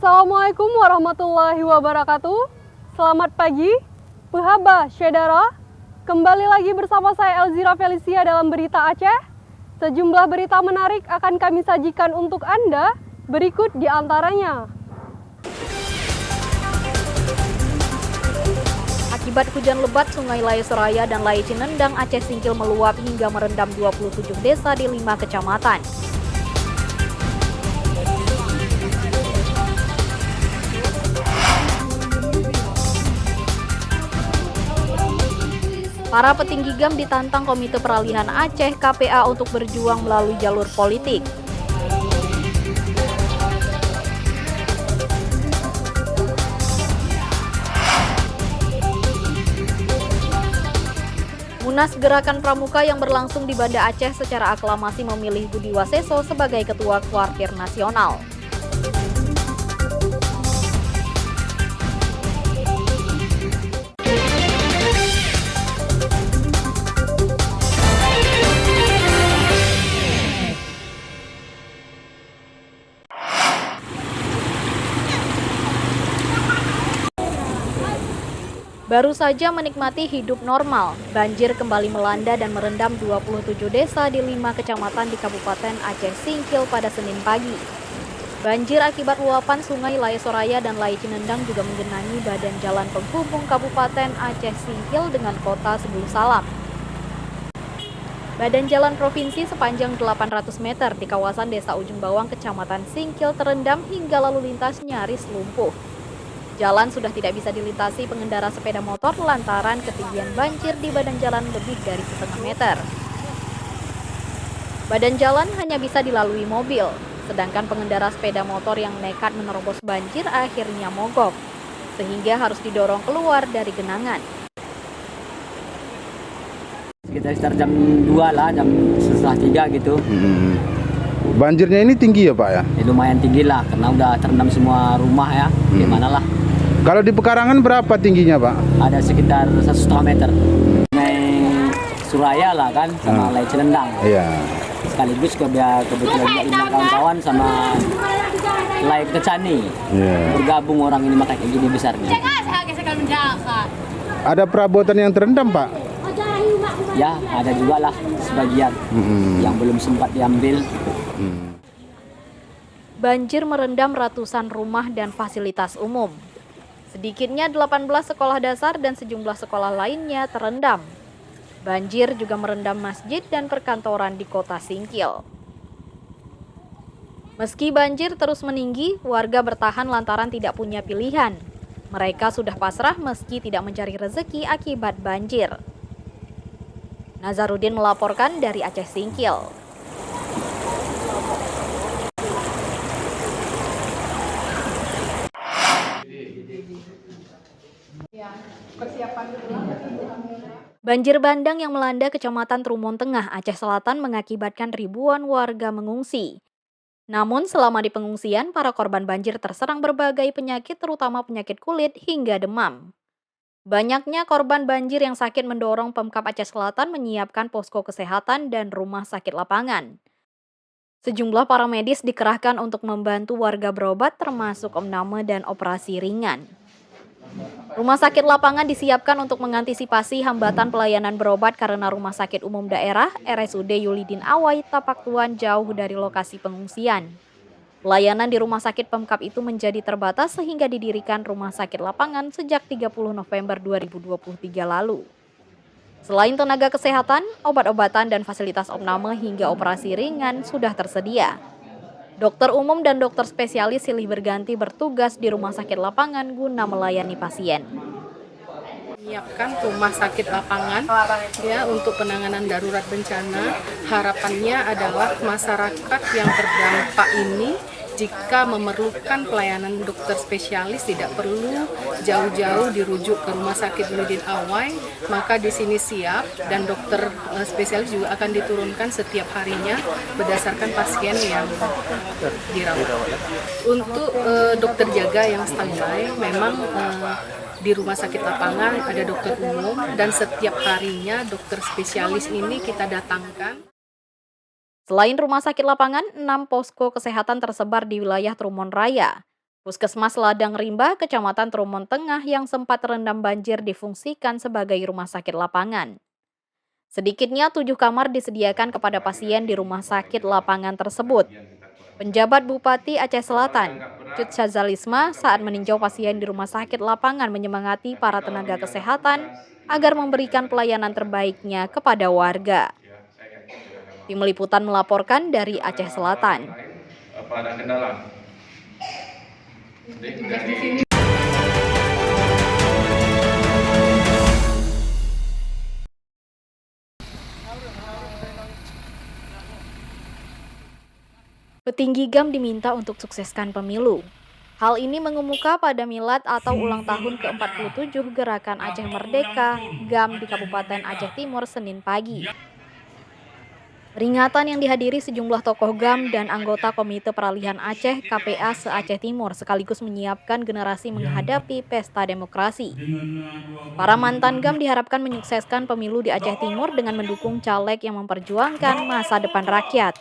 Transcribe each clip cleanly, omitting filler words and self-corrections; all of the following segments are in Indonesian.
Assalamualaikum warahmatullahi wabarakatuh. Selamat pagi, Pehaba Syedara. Kembali lagi bersama saya Elzira Felicia dalam Berita Aceh. Sejumlah berita menarik akan kami sajikan untuk Anda. Berikut di antaranya. Akibat hujan lebat, Sungai Laye Soraya dan Laye Cinendang Aceh Singkil meluap hingga merendam 27 desa di 5 kecamatan. Para petinggi GAM ditantang Komite Peralihan Aceh KPA untuk berjuang melalui jalur politik. Munas Gerakan Pramuka yang berlangsung di Banda Aceh secara aklamasi memilih Budi Waseso sebagai Ketua Kuartir Nasional. Baru saja menikmati hidup normal, banjir kembali melanda dan merendam 27 desa di 5 kecamatan di Kabupaten Aceh Singkil pada Senin pagi. Banjir akibat luapan Sungai Laye Soraya dan Laye Cinendang juga menggenangi badan jalan penghubung Kabupaten Aceh Singkil dengan kota Sebul Salam. Badan jalan provinsi sepanjang 800 meter di kawasan Desa Ujung Bawang, Kecamatan Singkil terendam hingga lalu lintas nyaris lumpuh. Jalan sudah tidak bisa dilintasi pengendara sepeda motor lantaran ketinggian banjir di badan jalan lebih dari setengah meter. Badan jalan hanya bisa dilalui mobil, sedangkan pengendara sepeda motor yang nekat menerobos banjir akhirnya mogok, sehingga harus didorong keluar dari genangan. Sekitar jam 2 lah, jam setengah 3 gitu. Banjirnya ini tinggi ya Pak ya? Lumayan tinggi lah, karena udah terendam semua rumah ya. Gimana lah. Kalau di pekarangan berapa tingginya Pak? Ada sekitar 1,5 meter. Sungai Suraya lah kan, sama Laye Cinendang. Iya. Sekaligus kebetulan diundang kawan-kawan sama Laye Kecani. Iya. Bergabung orang ini makanya gini besarnya. Ada perabotan yang terendam Pak? Ya, ada juga lah sebagian yang belum sempat diambil. Banjir merendam ratusan rumah dan fasilitas umum. Sedikitnya 18 sekolah dasar dan sejumlah sekolah lainnya terendam. Banjir juga merendam masjid dan perkantoran di kota Singkil. Meski banjir terus meninggi, warga bertahan lantaran tidak punya pilihan. Mereka sudah pasrah meski tidak mencari rezeki akibat banjir. Nazarudin melaporkan dari Aceh Singkil. Banjir bandang yang melanda Kecamatan Trumon Tengah, Aceh Selatan mengakibatkan ribuan warga mengungsi. Namun selama di pengungsian, para korban banjir terserang berbagai penyakit terutama penyakit kulit hingga demam. Banyaknya korban banjir yang sakit mendorong Pemkab Aceh Selatan menyiapkan posko kesehatan dan rumah sakit lapangan. Sejumlah para medis dikerahkan untuk membantu warga berobat termasuk opname dan operasi ringan. Rumah sakit lapangan disiapkan untuk mengantisipasi hambatan pelayanan berobat karena Rumah Sakit Umum Daerah RSUD Yulidin Awai Tapak Tuan jauh dari lokasi pengungsian. Pelayanan di rumah sakit Pemkab itu menjadi terbatas sehingga didirikan rumah sakit lapangan sejak 30 November 2023 lalu. Selain tenaga kesehatan, obat-obatan dan fasilitas opname hingga operasi ringan sudah tersedia. Dokter umum dan dokter spesialis silih berganti bertugas di rumah sakit lapangan guna melayani pasien. Menyiapkan rumah sakit lapangan ya untuk penanganan darurat bencana. Harapannya adalah masyarakat yang terdampak ini jika memerlukan pelayanan dokter spesialis tidak perlu jauh-jauh dirujuk ke Rumah Sakit Yulidin Awai, maka di sini siap dan dokter spesialis juga akan diturunkan setiap harinya berdasarkan pasien yang dirawat. Untuk dokter jaga yang standby memang di rumah sakit lapangan ada dokter umum dan setiap harinya dokter spesialis ini kita datangkan. Selain rumah sakit lapangan, 6 posko kesehatan tersebar di wilayah Trumon Raya. Puskesmas Ladang Rimba, Kecamatan Trumon Tengah yang sempat terendam banjir difungsikan sebagai rumah sakit lapangan. Sedikitnya 7 kamar disediakan kepada pasien di rumah sakit lapangan tersebut. Penjabat Bupati Aceh Selatan, Cut Syazalisma, saat meninjau pasien di rumah sakit lapangan menyemangati para tenaga kesehatan agar memberikan pelayanan terbaiknya kepada warga. Tim Liputan melaporkan dari Aceh Selatan. Pada kendala. Petinggi GAM diminta untuk sukseskan pemilu. Hal ini mengemuka pada milad atau ulang tahun ke-47 Gerakan Aceh Merdeka GAM di Kabupaten Aceh Timur Senin pagi. Peringatan yang dihadiri sejumlah tokoh GAM dan anggota Komite Peralihan Aceh KPA se-Aceh Timur sekaligus menyiapkan generasi menghadapi pesta demokrasi. Para mantan GAM diharapkan menyukseskan pemilu di Aceh Timur dengan mendukung caleg yang memperjuangkan masa depan rakyat.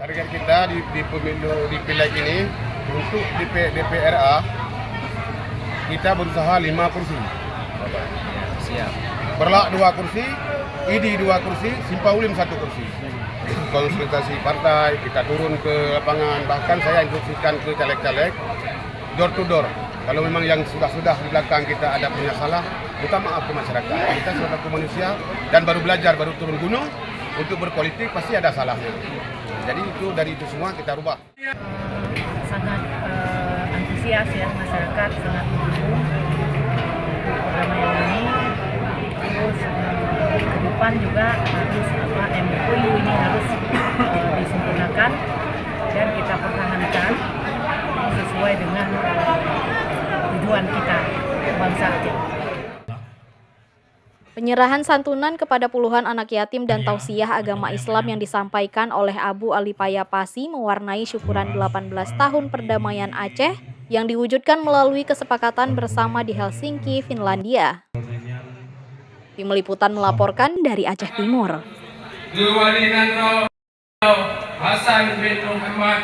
Target kita di pemilu di pileg ini untuk DPRA kita berusaha 5 kursi. Siap. Berlak 2 kursi, ID 2 kursi, Simpaulim 1 kursi. Konsultasi partai, kita turun ke lapangan, bahkan saya instruksikan ke caleg-caleg door to door. Kalau memang yang sudah di belakang kita ada punya salah, minta maaf ke masyarakat. Kita sebagai manusia dan baru belajar, baru turun gunung, untuk berpolitik pasti ada salahnya. Jadi dari itu semua kita rubah. Sangat antusias ya, masyarakat sangat mendukung perdamaian ini. Terus ke depan juga harus MOU ini harus disempurnakan dan kita pertahankan sesuai dengan tujuan kita bangsa Aceh. Penyerahan santunan kepada puluhan anak yatim dan tausiah agama Islam yang disampaikan oleh Abu Alipaya Pasi mewarnai syukuran 18 tahun perdamaian Aceh yang diwujudkan melalui kesepakatan bersama di Helsinki, Finlandia. Tim Liputan melaporkan dari Aceh Timur. Hasan bin Muhammad.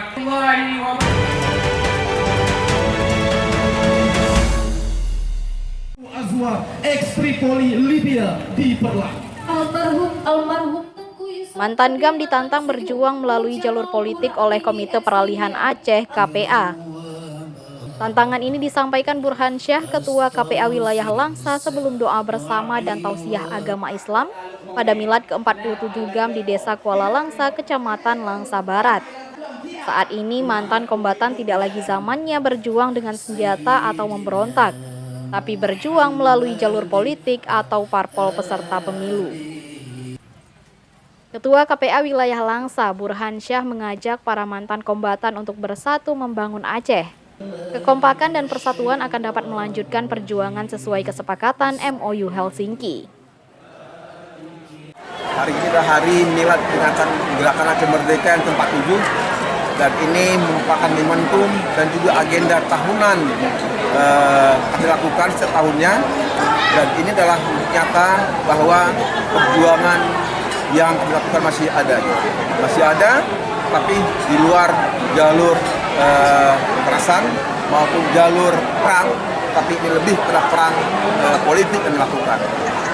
Azwar ex-Tripoli Libya diperlah. Mantan GAM ditantang berjuang melalui jalur politik oleh Komite Peralihan Aceh KPA. Tantangan ini disampaikan Burhan Syah, Ketua KPA Wilayah Langsa sebelum doa bersama dan tausiah agama Islam pada milad ke-47 GAM di Desa Kuala Langsa, Kecamatan Langsa Barat. Saat ini mantan kombatan tidak lagi zamannya berjuang dengan senjata atau memberontak, tapi berjuang melalui jalur politik atau parpol peserta pemilu. Ketua KPA Wilayah Langsa, Burhan Syah, mengajak para mantan kombatan untuk bersatu membangun Aceh. Kekompakan dan persatuan akan dapat melanjutkan perjuangan sesuai kesepakatan MOU Helsinki. Hari ini adalah hari milad peringatan Gerakan Aceh Merdeka yang ke-47 dan ini merupakan momentum dan juga agenda tahunan akan dilakukan setahunnya, dan ini adalah nyata bahwa perjuangan yang dilakukan masih ada, tapi di luar jalur kekerasan maupun jalur perang, tapi ini lebih pada perang politik yang dilakukan.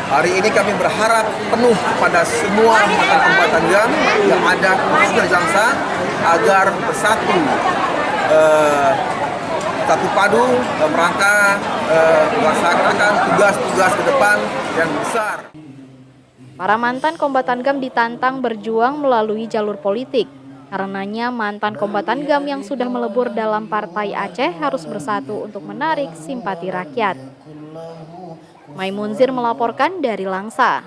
Hari ini kami berharap penuh kepada semua mantan kombatan GAM yang ada khususnya di Langsa agar bersatu satu padu merangka melaksanakan tugas-tugas ke depan yang besar. Para mantan kombatan GAM ditantang berjuang melalui jalur politik. Karenanya mantan kombatan GAM yang sudah melebur dalam Partai Aceh harus bersatu untuk menarik simpati rakyat. Maimunzir melaporkan dari Langsa.